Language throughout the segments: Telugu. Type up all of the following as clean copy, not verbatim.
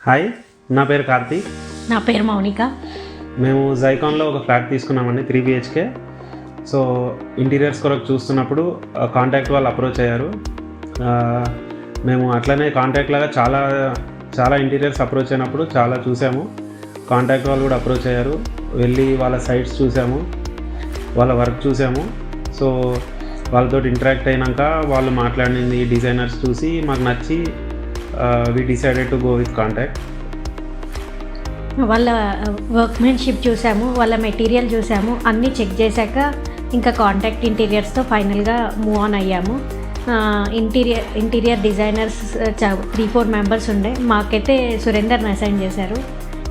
హాయ్, నా పేరు కార్తీక్. నా పేరు మౌనిక. మేము జైకాన్లో ఒక ఫ్లాట్ తీసుకున్నామండి, 3 BHK. సో ఇంటీరియర్స్ కొరకు చూస్తున్నప్పుడు కాంటాక్ట్ వాళ్ళు అప్రోచ్ అయ్యారు. మేము అట్లనే కాంటాక్ట్ లాగా చాలా ఇంటీరియర్స్ అప్రోచ్ అయినప్పుడు చాలా చూసాము. కాంటాక్ట్ వాళ్ళు కూడా అప్రోచ్ అయ్యారు, వెళ్ళి వాళ్ళ సైట్స్ చూసాము, వాళ్ళ వర్క్ చూసాము. సో వాళ్ళతో ఇంటరాక్ట్ అయినాక వాళ్ళు మాట్లాడింది డిజైనర్స్ చూసి మాకు నచ్చి we decided to go with Contact. వాళ్ళ వర్క్మెన్షిప్ చూసాము, వాళ్ళ మెటీరియల్ చూసాము, అన్నీ చెక్ చేశాక ఇంకా కాంటాక్ట్ ఇంటీరియర్స్తో ఫైనల్గా మూవ్ ఆన్ అయ్యాము. ఇంటీరియర్ డిజైనర్స్ 3-4 మెంబర్స్ ఉండే, మాకైతే సురేందర్ని అసైన్ చేశారు.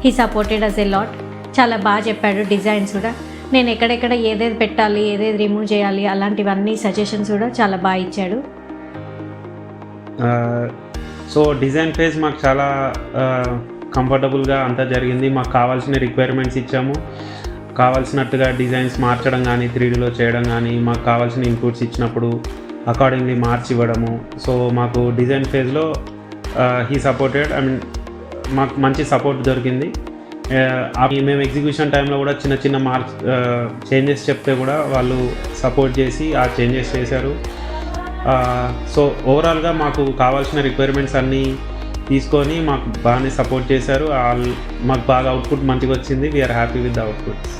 He supported us a lot. చాలా బాగా చెప్పాడు డిజైన్స్ కూడా. నేను ఎక్కడెక్కడ ఏదేది పెట్టాలి, ఏదేది రిమూవ్ చేయాలి అలాంటివన్నీ సజెషన్స్ కూడా చాలా బాగా ఇచ్చాడు. సో డిజైన్ ఫేజ్ మాకు చాలా కంఫర్టబుల్గా అంతా జరిగింది. మాకు కావాల్సిన రిక్వైర్మెంట్స్ ఇచ్చాము, కావాల్సినట్టుగా డిజైన్స్ మార్చడం కానీ 3Dలో చేయడం కానీ, మాకు కావాల్సిన ఇన్పుట్స్ ఇచ్చినప్పుడు అకార్డింగ్లీ మార్చి ఇవ్వడము. సో మాకు డిజైన్ ఫేజ్లో హీ సపోర్టెడ్. మాకు మంచి సపోర్ట్ దొరికింది. మేము ఎగ్జిక్యూషన్ టైంలో కూడా చిన్న చేంజెస్ చెప్తే కూడా వాళ్ళు సపోర్ట్ చేసి ఆ చేంజెస్ చేశారు. సో ఓవరాల్గా మాకు కావాల్సిన రిక్వైర్మెంట్స్ అన్నీ తీసుకొని మాకు బాగానే సపోర్ట్ చేశారు. మాకు బాగా అవుట్పుట్ మంచిగా వచ్చింది. We're happy with the outputs.